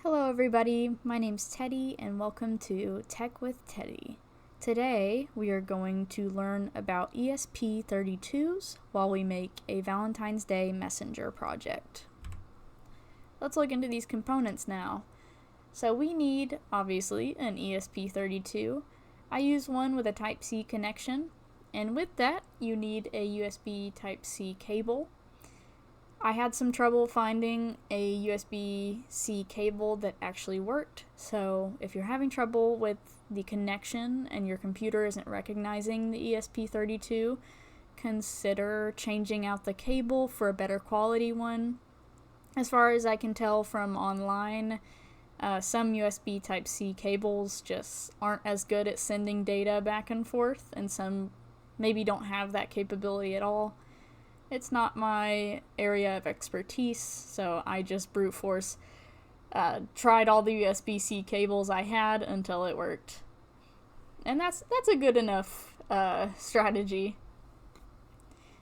Hello everybody, my name's Teddy and welcome to Tech with Teddy. Today we are going to learn about ESP32s while we make a Valentine's Day Messenger project. Let's look into these components now. So we need, obviously, an ESP32. I use one with a Type-C connection, and with that you need a USB Type-C cable. I had some trouble finding a USB-C cable that actually worked, so if you're having trouble with the connection and your computer isn't recognizing the ESP32, consider changing out the cable for a better quality one. As far as I can tell from online, some USB Type-C cables just aren't as good at sending data back and forth, and some maybe don't have that capability at all. It's not my area of expertise, so I just brute force tried all the USB-C cables I had until it worked. And that's a good enough strategy.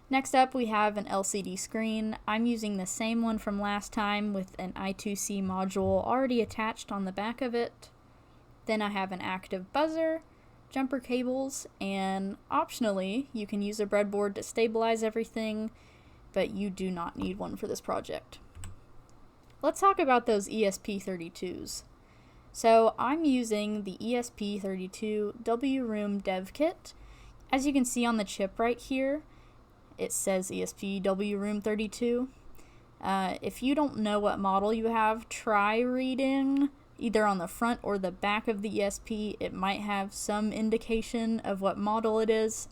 Next up, we have an LCD screen. I'm using the same one from last time with an I2C module already attached on the back of it. Then I have an active buzzer, jumper cables, and optionally you can use a breadboard to stabilize everything, but you do not need one for this project. Let's talk about those ESP32s. So I'm using the ESP32 W-Room Dev Kit. As you can see on the chip right here, it says ESP W-Room 32. If you don't know what model you have, try reading either on the front or the back of the ESP. It might have some indication of what model it is.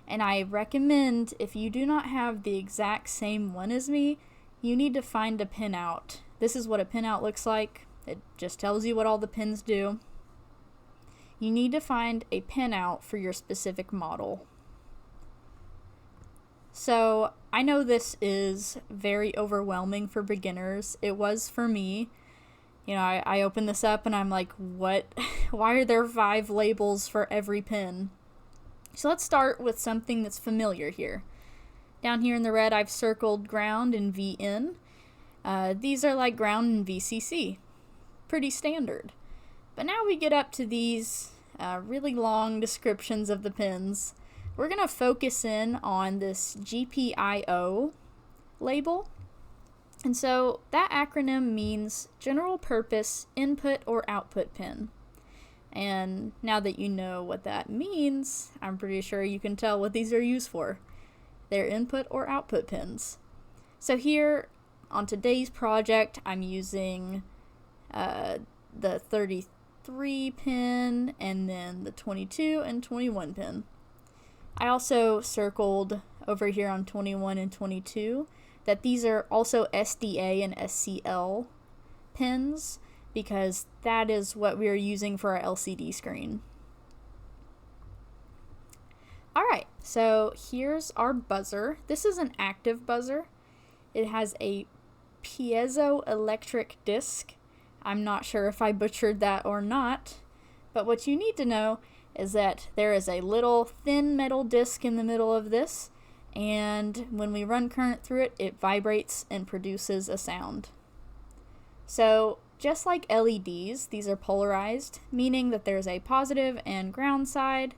And I recommend, if you do not have the exact same one as me, you need to find a pinout. This is what a pinout looks like. It just tells you what all the pins do. You need to find a pinout for your specific model. So I know this is very overwhelming for beginners. It was for me. You know, I opened this up and I'm like, what? Why are there 5 labels for every pin? So let's start with something that's familiar here. Down here in the red, I've circled ground and VN. These are like ground and VCC. Pretty standard. But now we get up to these really long descriptions of the pins. We're going to focus in on this GPIO label. And so that acronym means General Purpose Input or Output Pin. And now that you know what that means, I'm pretty sure you can tell what these are used for. They're input or output pins. So here on today's project, I'm using the 33 pin and then the 22 and 21 pin. I also circled over here on 21 and 22 that these are also SDA and SCL pins, because that is what we are using for our LCD screen. Alright, so here's our buzzer. This is an active buzzer. It has a piezoelectric disc. I'm not sure if I butchered that or not, but what you need to know is that there is a little thin metal disc in the middle of this, and when we run current through it, it vibrates and produces a sound. So just like LEDs, these are polarized, meaning that there's a positive and ground side,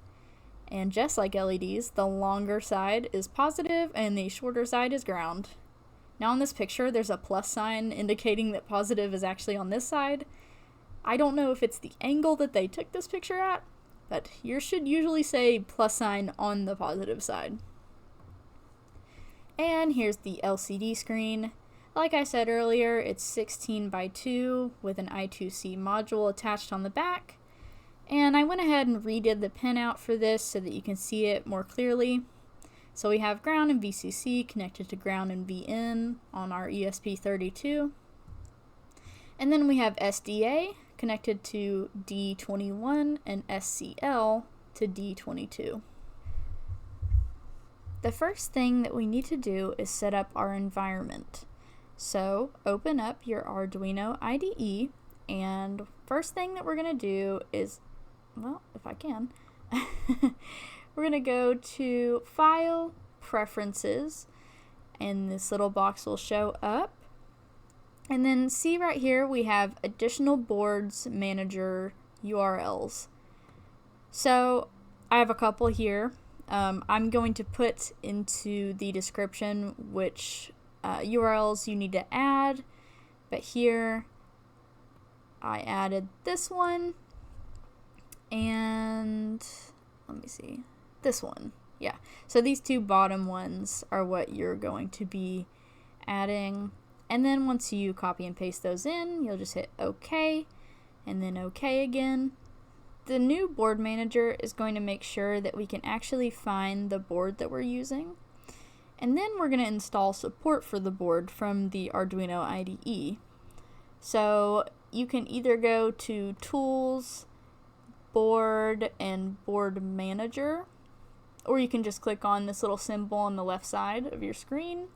and just like LEDs, the longer side is positive and the shorter side is ground. Now in this picture, there's a plus sign indicating that positive is actually on this side. I don't know if it's the angle that they took this picture at, but you should usually say plus sign on the positive side. And here's the LCD screen. Like I said earlier, it's 16 by 2 with an I2C module attached on the back. And I went ahead and redid the pinout for this so that you can see it more clearly. So we have ground and VCC connected to ground and VN on our ESP32. And then we have SDA connected to D21 and SCL to D22. The first thing that we need to do is set up our environment. So open up your Arduino IDE, and first thing that we're going to do is, well, if I can, we're going to go to File, Preferences, and this little box will show up. And then see right here we have additional boards manager URLs. So I have a couple here. I'm going to put into the description which URLs you need to add, but here I added this one, and let me see, this one. Yeah, so these two bottom ones are what you're going to be adding, and then once you copy and paste those in, you'll just hit OK, and then OK again. The new board manager is going to make sure that we can actually find the board that we're using, and then we're going to install support for the board from the Arduino IDE. So you can either go to Tools, Board, and Board Manager, or you can just click on this little symbol on the left side of your screen,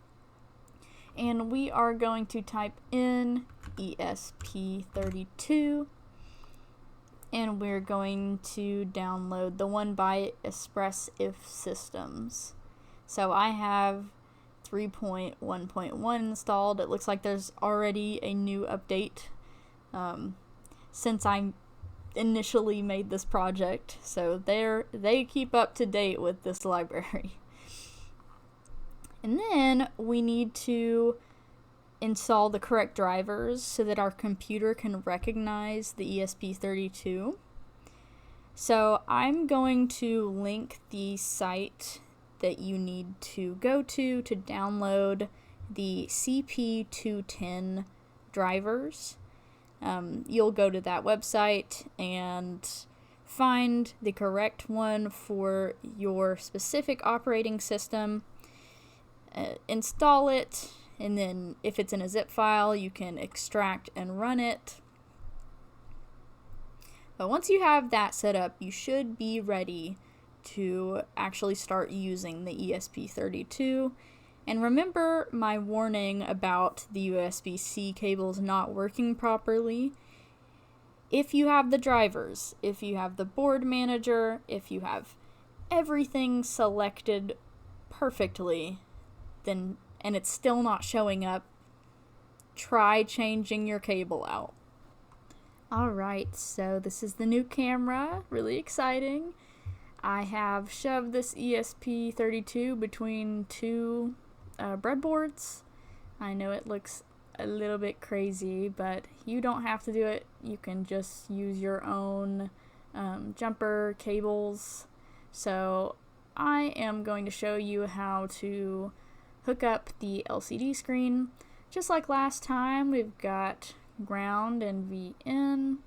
and we are going to type in ESP32, and we're going to download the one by ExpressIF Systems. So I have 3.1.1 installed. It looks like there's already a new update since I initially made this project, so they keep up to date with this library. And then we need to install the correct drivers so that our computer can recognize the ESP32. So I'm going to link the site that you need to go to download the CP210 drivers. You'll go to that website and find the correct one for your specific operating system, install it, and then if it's in a zip file, you can extract and run it. But once you have that set up, you should be ready to actually start using the ESP32. And remember my warning about the USB-C cables not working properly. If you have the drivers, if you have the board manager, if you have everything selected perfectly, then and it's still not showing up, try changing your cable out. Alright, so this is the new camera, really exciting. I have shoved this ESP32 between two breadboards. I know it looks a little bit crazy, but you don't have to do it. You can just use your own jumper cables. So I am going to show you how to hook up the LCD screen. Just like last time, we've got ground and VN,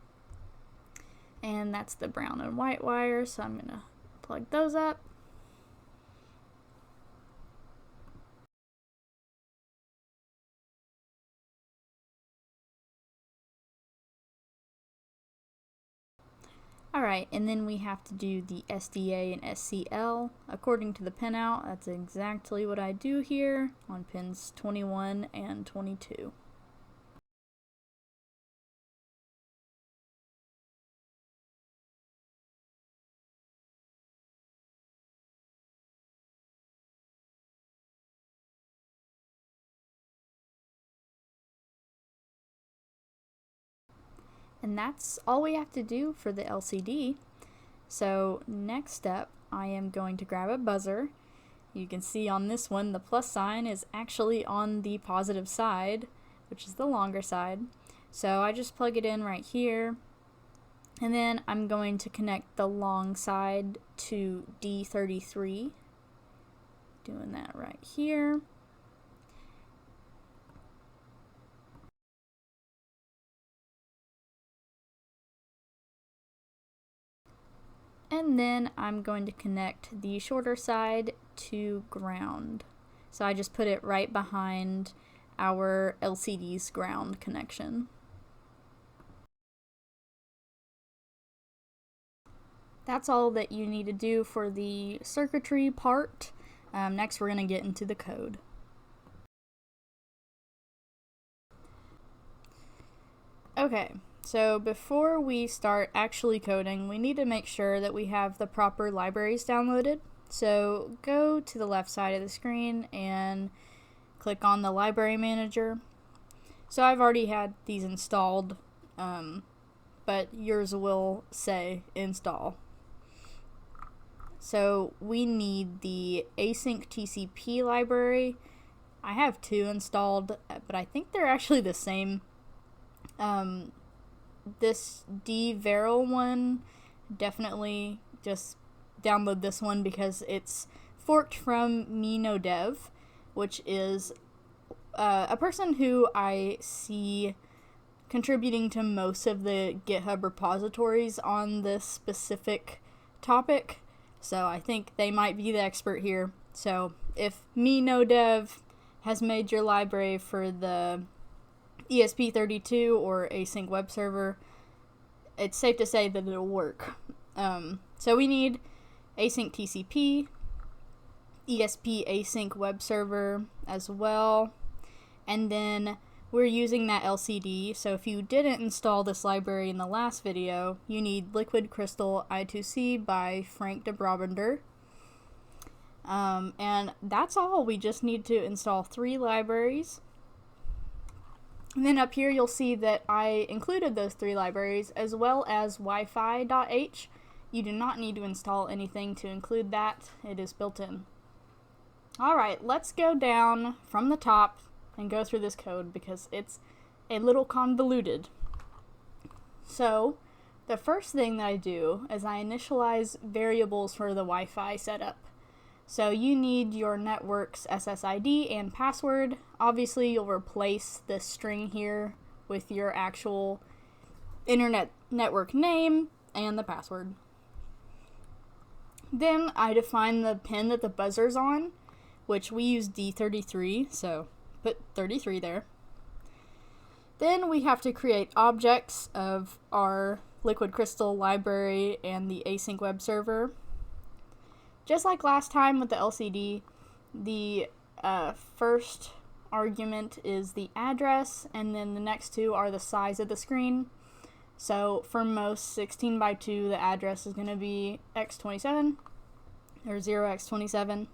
and that's the brown and white wire, so I'm gonna plug those up. Alright, and then we have to do the SDA and SCL according to the pinout. That's exactly what I do here on pins 21 and 22. And that's all we have to do for the LCD. So next up, I am going to grab a buzzer. You can see on this one the plus sign is actually on the positive side, which is the longer side. So I just plug it in right here, and then I'm going to connect the long side to D33. Doing that right here. And then I'm going to connect the shorter side to ground. So I just put it right behind our LCD's ground connection. That's all that you need to do for the circuitry part. Next we're going to get into the code. Okay, so before we start actually coding, we need to make sure that we have the proper libraries downloaded. So go to the left side of the screen and click on the library manager. So I've already had these installed, but yours will say install. So we need the async TCP library. I have 2 installed, but I think they're actually the same. This dvaril one, definitely just download this one because it's forked from MeNoDev, which is a person who I see contributing to most of the GitHub repositories on this specific topic. So I think they might be the expert here. So if MeNoDev has made your library for the ESP32 or async web server, it's safe to say that it'll work. So we need async TCP, ESP async web server as well, and then we're using that LCD. So if you didn't install this library in the last video, you need Liquid Crystal I2C by Frank de Brabander. And that's all. We just need to install 3 libraries. And then up here you'll see that I included those 3 libraries as well as Wi-Fi.h. You do not need to install anything to include that. It is built in. Alright, let's go down from the top and go through this code because it's a little convoluted. So, the first thing that I do is I initialize variables for the Wi-Fi setup. So you need your network's SSID and password. Obviously, you'll replace this string here with your actual internet network name and the password. Then I define the pin that the buzzer's on, which we use D33, so put 33 there. Then we have to create objects of our Liquid Crystal library and the async web server. Just like last time with the LCD, the first argument is the address, and then the next 2 are the size of the screen. So for most 16 by 2, the address is going to be x27 or 0x27.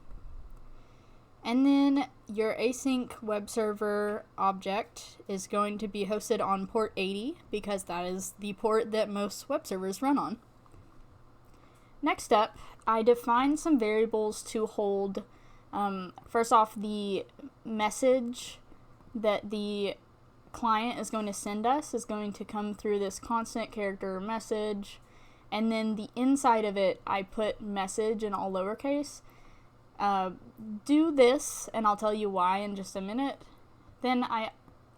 And then your async web server object is going to be hosted on port 80 because that is the port that most web servers run on. Next up, I define some variables to hold, first off, the message that the client is going to send us is going to come through this constant character message, and then the inside of it, I put message in all lowercase. Do this, and I'll tell you why in just a minute. Then I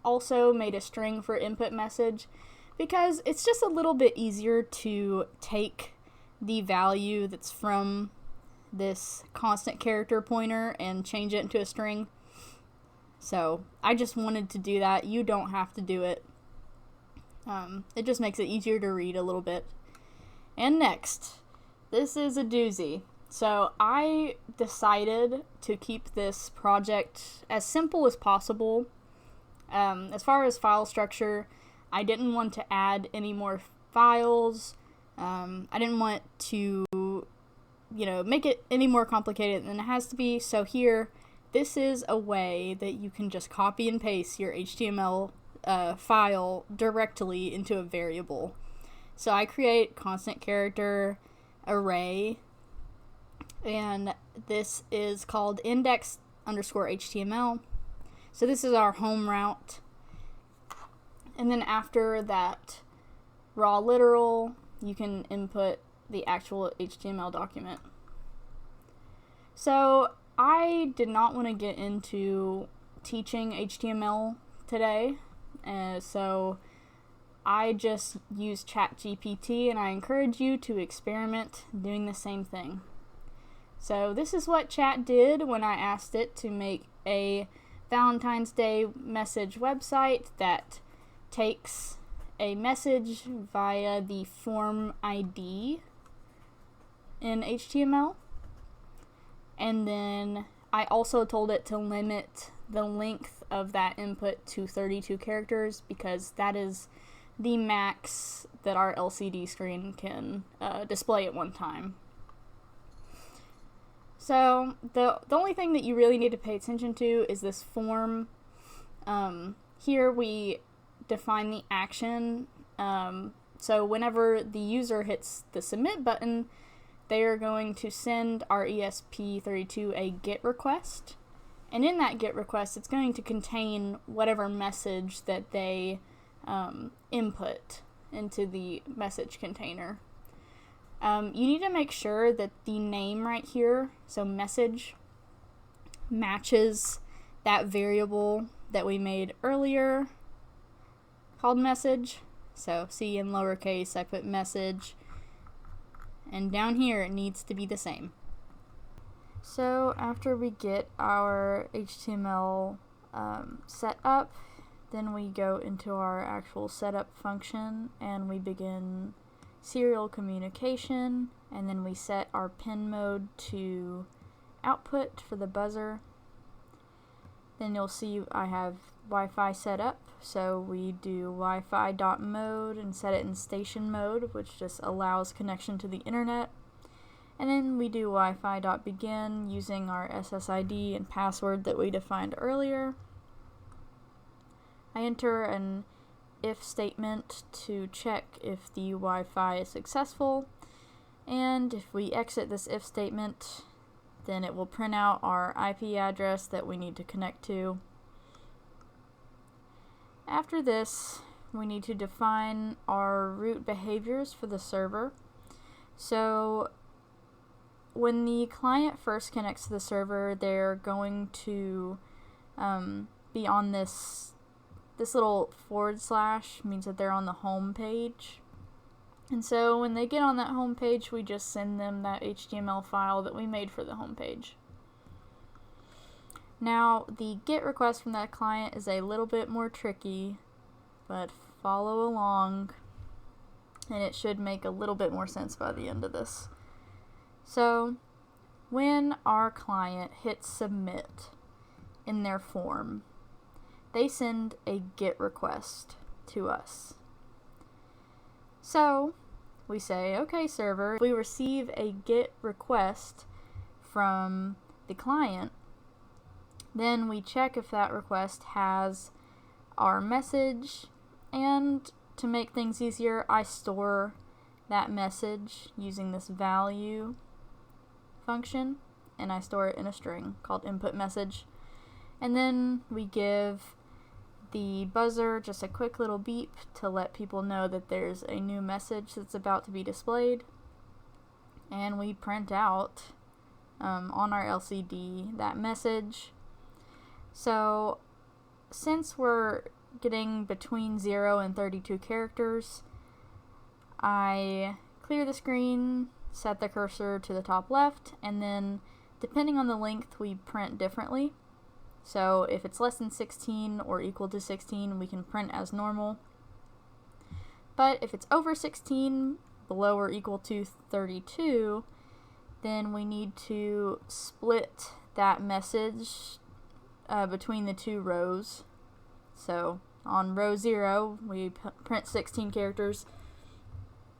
also made a string for input message because it's just a little bit easier to take the value that's from this constant character pointer and change it into a string. So I just wanted to do that. You don't have to do it. It just makes it easier to read a little bit. And next, this is a doozy. So I decided to keep this project as simple as possible. As far as file structure, I didn't want to add any more files. I didn't want to, make it any more complicated than it has to be. So here, this is a way that you can just copy and paste your HTML file directly into a variable. So I create constant character array, and this is called index_HTML. So this is our home route. And then after that raw literal, you can input the actual HTML document. So I did not want to get into teaching HTML today, so I just used ChatGPT, and I encourage you to experiment doing the same thing. So this is what Chat did when I asked it to make a Valentine's Day message website that takes a message via the form ID in HTML. And then I also told it to limit the length of that input to 32 characters because that is the max that our LCD screen can display at one time. So the only thing that you really need to pay attention to is this form here we define the action. So whenever the user hits the submit button, they are going to send our ESP32 a GET request. And in that GET request, it's going to contain whatever message that they input into the message container. You need to make sure that the name right here, so message, matches that variable that we made earlier called message. So see, in lowercase I put message, and down here it needs to be the same. So after we get our HTML set up, then we go into our actual setup function and we begin serial communication, and then we set our pin mode to output for the buzzer. Then you'll see I have Wi-Fi set up, so we do Wi-Fi.mode and set it in station mode, which just allows connection to the internet. And then we do Wi-Fi.begin using our SSID and password that we defined earlier. I enter an if statement to check if the Wi-Fi is successful, and if we exit this if statement, then it will print out our IP address that we need to connect to. After this, we need to define our root behaviors for the server. So when the client first connects to the server, they're going to be on this little / means that they're on the home page. And so when they get on that home page, we just send them that HTML file that we made for the home page. Now, the GET request from that client is a little bit more tricky, but follow along and it should make a little bit more sense by the end of this. So, when our client hits submit in their form, they send a GET request to us. So, we say, okay, server, if we receive a GET request from the client, then we check if that request has our message, and to make things easier, I store that message using this value function, and I store it in a string called input message. And then we give the buzzer just a quick little beep to let people know that there's a new message that's about to be displayed, and we print out on our LCD that message. So since we're getting between 0 and 32 characters, I clear the screen, set the cursor to the top left, and then depending on the length we print differently. So if it's less than 16 or equal to 16, we can print as normal. But if it's over 16, below or equal to 32, then we need to split that message between the two rows. So on row 0, we print 16 characters.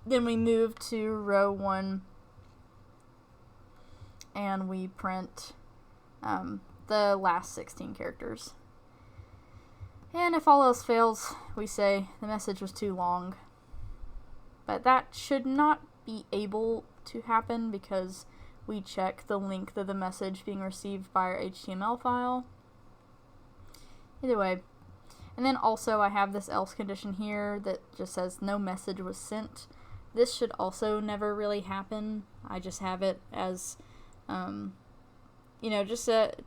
Then we move to row 1 and we print the last 16 characters. And if all else fails, we say the message was too long. But that should not be able to happen because we check the length of the message being received by our HTML file. Either way. And then also I have this else condition here that just says no message was sent. This should also never really happen. I just have it as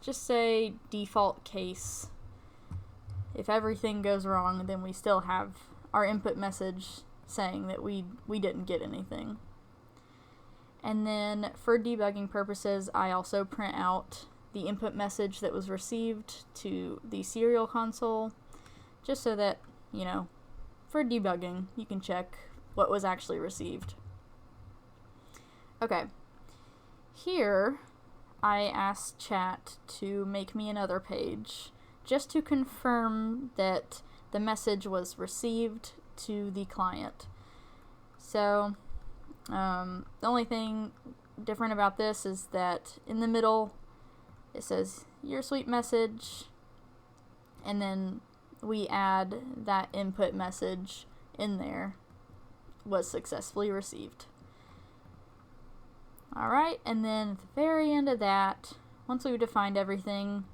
just a default case. If everything goes wrong, then we still have our input message saying that we didn't get anything. And then for debugging purposes, I also print out the input message that was received to the serial console, just so that, for debugging, you can check what was actually received. Okay, here I asked chat to make me another page just to confirm that the message was received to the client. So the only thing different about this is that in the middle it says your sweet message, and then we add that input message in there, was successfully received. Alright, and then at the very end of that, once we've defined everything,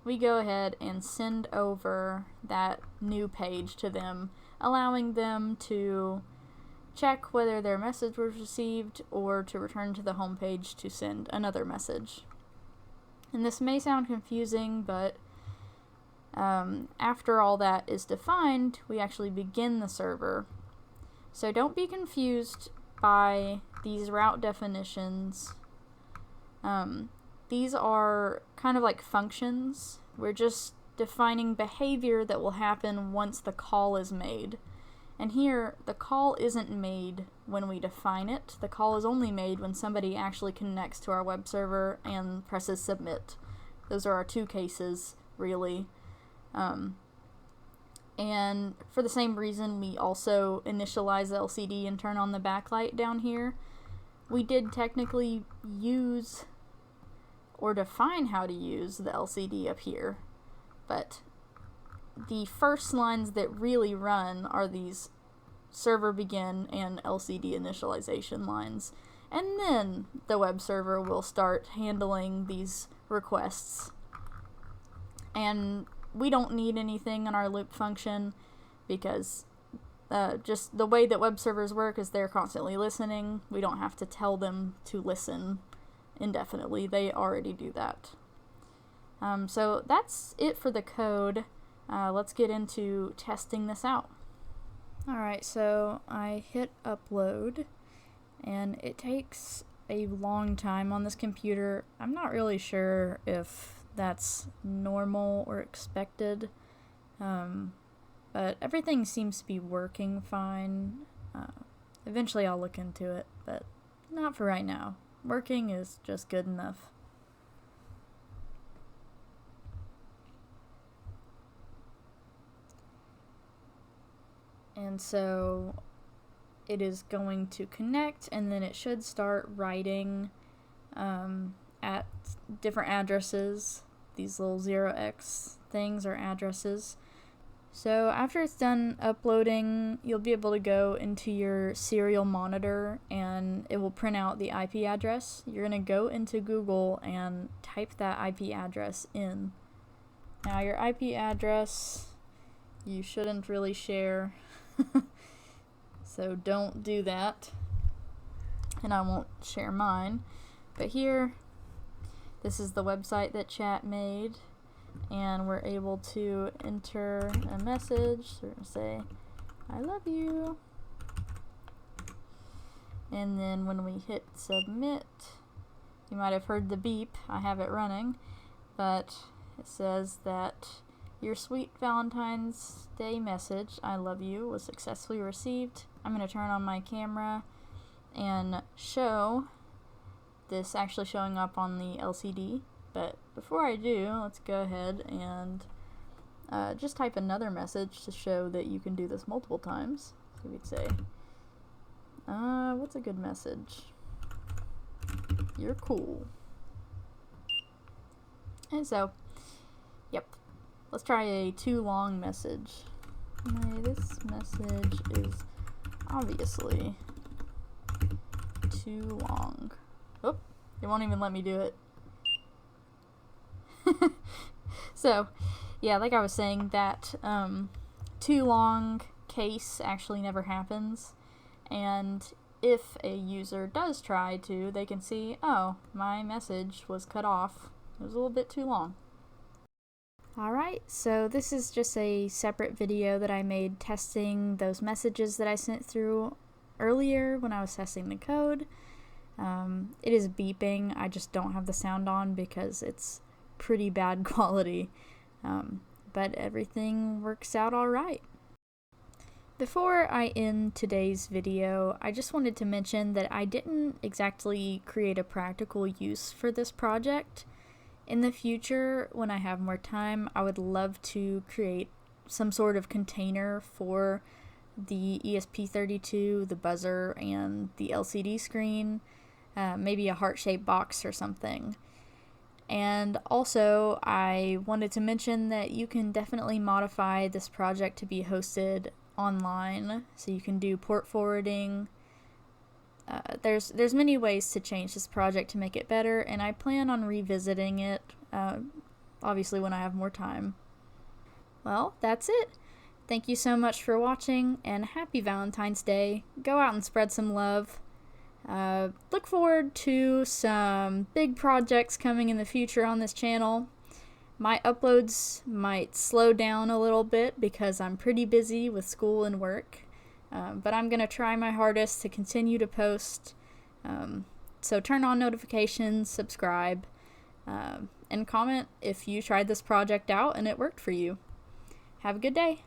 we go ahead and send over that new page to them, allowing them to check whether their message was received or to return to the home page to send another message. And this may sound confusing, but after all that is defined, we actually begin the server. So don't be confused by these route definitions. These are kind of like functions. We're just defining behavior that will happen once the call is made. And here, the call isn't made when we define it. The call is only made when somebody actually connects to our web server and presses submit. Those are our two cases, really. And for the same reason, we also initialize the LCD and turn on the backlight down here. We did technically use or define how to use the LCD up here, but the first lines that really run are these server begin and LCD initialization lines, and then the web server will start handling these requests. And we don't need anything in our loop function because just the way that web servers work is they're constantly listening. We don't have to tell them to listen indefinitely. They already do that. So that's it for the code. Let's get into testing this out. Alright, so I hit upload, and it takes a long time on this computer. I'm not really sure if that's normal or expected, but everything seems to be working fine. Eventually I'll look into it, but not for right now. Working is just good enough. And so it is going to connect, and then it should start writing at different addresses. These little 0x things are addresses. So after it's done uploading, you'll be able to go into your serial monitor and it will print out the IP address. You're going to go into Google and type that IP address in. Now your IP address, you shouldn't really share. So don't do that, and I won't share mine. But here, this is the website that chat made, and we're able to enter a message. So we're going to say, I love you. And then when we hit submit, you might have heard the beep. I have it running, but it says that your sweet Valentine's Day message, I love you, was successfully received. I'm going to turn on my camera and show this actually showing up on the LCD. But before I do, let's go ahead and just type another message to show that you can do this multiple times. So we'd say, what's a good message? You're cool. And so, yep. Let's try a too long message. This message is obviously too long. Oh, it won't even let me do it. So, yeah, like I was saying, that too long case actually never happens. And if a user does try to, they can see, oh, my message was cut off. It was a little bit too long. Alright, so this is just a separate video that I made testing those messages that I sent through earlier when I was testing the code. It is beeping. I just don't have the sound on because it's pretty bad quality, but everything works out alright. Before I end today's video, I just wanted to mention that I didn't exactly create a practical use for this project. In the future, when I have more time, I would love to create some sort of container for the ESP32, the buzzer, and the LCD screen, maybe a heart-shaped box or something. And also, I wanted to mention that you can definitely modify this project to be hosted online, so you can do port forwarding. There's many ways to change this project to make it better, and I plan on revisiting it, obviously when I have more time. Well, that's it. Thank you so much for watching, and happy Valentine's Day. Go out and spread some love. Look forward to some big projects coming in the future on this channel. My uploads might slow down a little bit because I'm pretty busy with school and work, but I'm going to try my hardest to continue to post. So turn on notifications, subscribe, and comment if you tried this project out and it worked for you. Have a good day.